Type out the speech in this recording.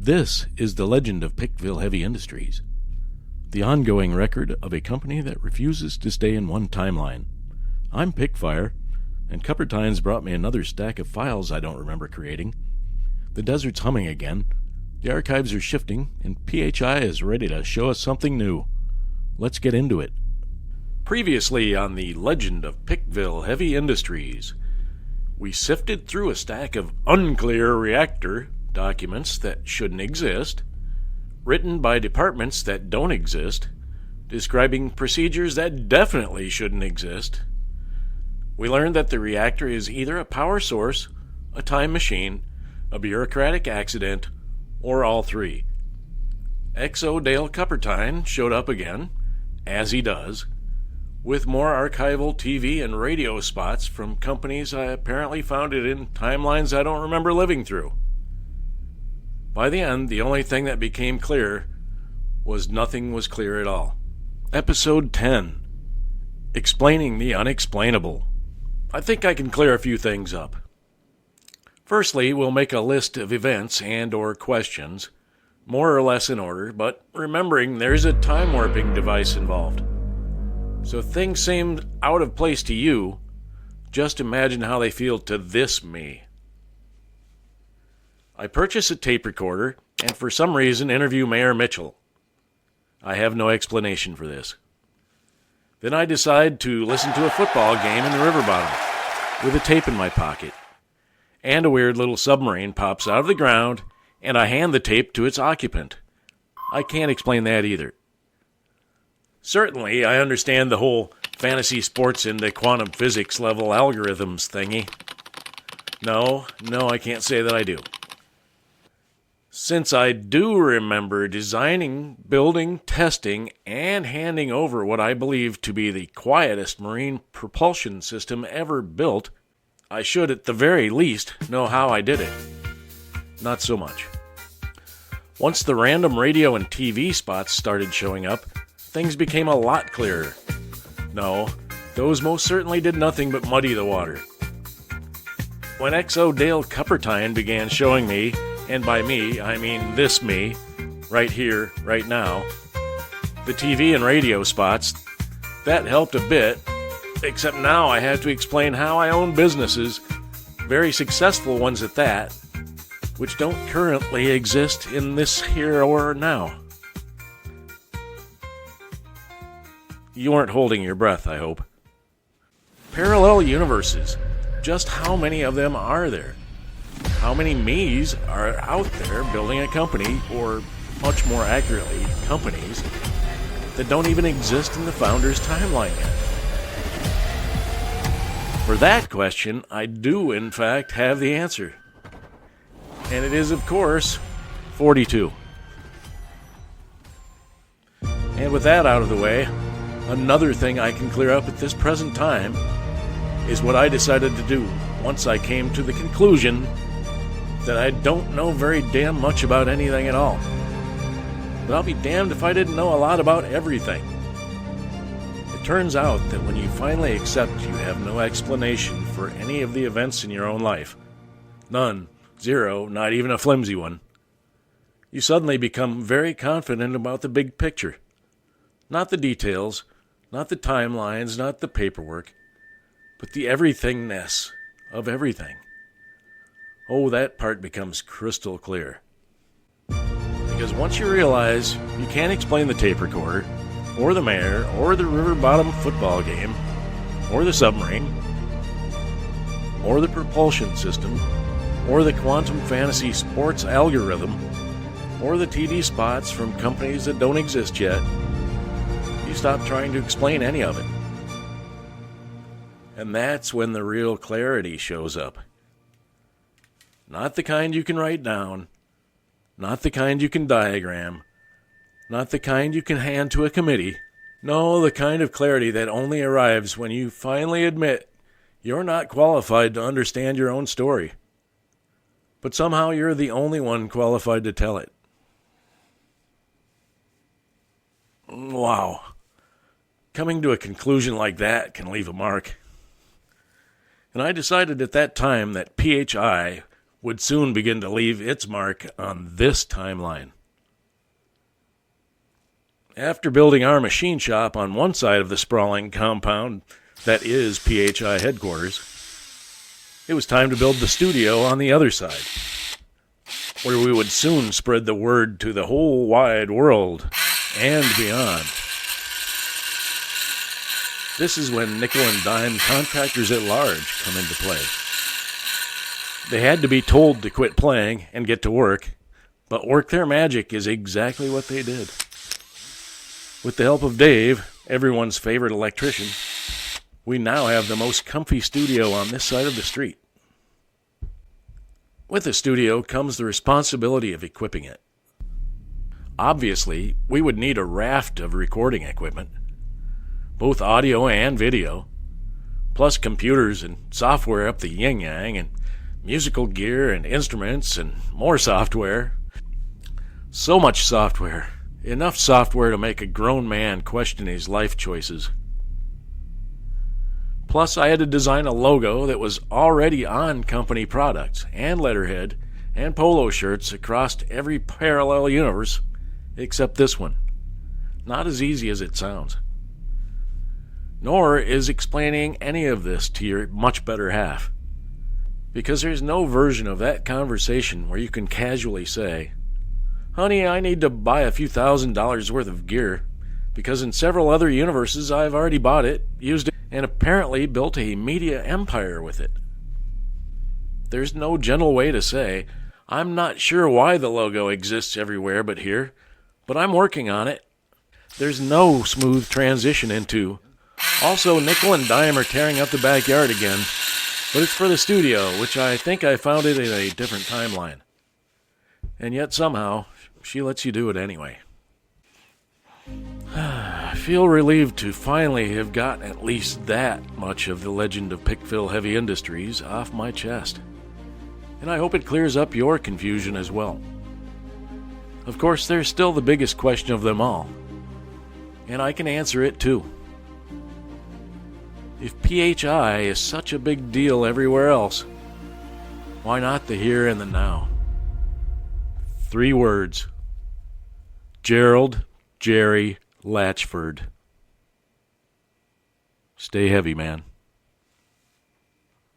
This is the legend of PikVille Heavy Industries, the ongoing record of a company that refuses to stay in one timeline. I'm Pickfire, and Cuppertine's brought me another stack of files I don't remember creating. The desert's humming again, the archives are shifting, and PHI is ready to show us something new. Let's get into it. Previously on the legend of PikVille Heavy Industries, we sifted through a stack of unclear reactor documents that shouldn't exist, written by departments that don't exist, describing procedures that definitely shouldn't exist. We learned that the reactor is either a power source, a time machine, a bureaucratic accident, or all three. XO Dale Cuppertine showed up again, as he does, with more archival TV and radio spots from companies I apparently founded in timelines I don't remember living through. By the end, the only thing that became clear was nothing was clear at all. Episode 10. Explaining the Unexplainable. I think I can clear a few things up. Firstly, we'll make a list of events and or questions, more or less in order, but remembering there's a time warping device involved. So if things seemed out of place to you, just imagine how they feel to this me. I purchase a tape recorder and for some reason interview Mayor Mitchell. I have no explanation for this. Then I decide to listen to a football game in the river bottom with a tape in my pocket. And a weird little submarine pops out of the ground and I hand the tape to its occupant. I can't explain that either. Certainly, I understand the whole fantasy sports into quantum physics level algorithms thingy. No, I can't say that I do. Since I do remember designing, building, testing, and handing over what I believe to be the quietest marine propulsion system ever built, I should at the very least know how I did it. Not so much. Once the random radio and TV spots started showing up, things became a lot clearer. No, those most certainly did nothing but muddy the water. When XO Dale Cuppertine began showing me, and by me, I mean this me, right here, right now, the TV and radio spots, that helped a bit, except now I had to explain how I own businesses, very successful ones at that, which don't currently exist in this here or now. You aren't holding your breath, I hope. Parallel universes. Just how many of them are there? How many me's are out there building a company, or much more accurately, companies, that don't even exist in the founder's timeline yet? For that question, I do in fact have the answer. And it is, of course, 42. And with that out of the way, another thing I can clear up at this present time is what I decided to do once I came to the conclusion that I don't know very damn much about anything at all. But I'll be damned if I didn't know a lot about everything. It turns out that when you finally accept you have no explanation for any of the events in your own life, none, zero, not even a flimsy one, you suddenly become very confident about the big picture. Not the details, not the timelines, not the paperwork, but the everythingness of everything. Oh, that part becomes crystal clear. Because once you realize you can't explain the tape recorder, or the mayor, or the river bottom football game, or the submarine, or the propulsion system, or the quantum fantasy sports algorithm, or the TV spots from companies that don't exist yet, you stop trying to explain any of it. And that's when the real clarity shows up. Not the kind you can write down, not the kind you can diagram, not the kind you can hand to a committee. No, the kind of clarity that only arrives when you finally admit you're not qualified to understand your own story. But somehow you're the only one qualified to tell it. Wow. Coming to a conclusion like that can leave a mark. And I decided at that time that PHI would soon begin to leave its mark on this timeline. After building our machine shop on one side of the sprawling compound that is PHI headquarters, it was time to build the studio on the other side, where we would soon spread the word to the whole wide world and beyond. This is when nickel and dime contractors at large come into play. They had to be told to quit playing and get to work, but work their magic is exactly what they did. With the help of Dave, everyone's favorite electrician, we now have the most comfy studio on this side of the street. With the studio comes the responsibility of equipping it. Obviously, we would need a raft of recording equipment, both audio and video, plus computers and software up the yin-yang, and musical gear and instruments and more software. So much software. Enough software to make a grown man question his life choices. Plus, I had to design a logo that was already on company products and letterhead and polo shirts across every parallel universe except this one. Not as easy as it sounds. Nor is explaining any of this to your much better half. Because there's no version of that conversation where you can casually say, "Honey, I need to buy a few $1,000s worth of gear, because in several other universes I've already bought it, used it, and apparently built a media empire with it." There's no gentle way to say, "I'm not sure why the logo exists everywhere but here, but I'm working on it." There's no smooth transition into, "Also, nickel and dime are tearing up the backyard again, but it's for the studio, which I think I found it in a different timeline." And yet somehow, she lets you do it anyway. I feel relieved to finally have gotten at least that much of the legend of PikVille Heavy Industries off my chest. And I hope it clears up your confusion as well. Of course, there's still the biggest question of them all. And I can answer it too. If PHI is such a big deal everywhere else, why not the here and the now? 3 words. Gerald Jerry Latchford. Stay heavy, man.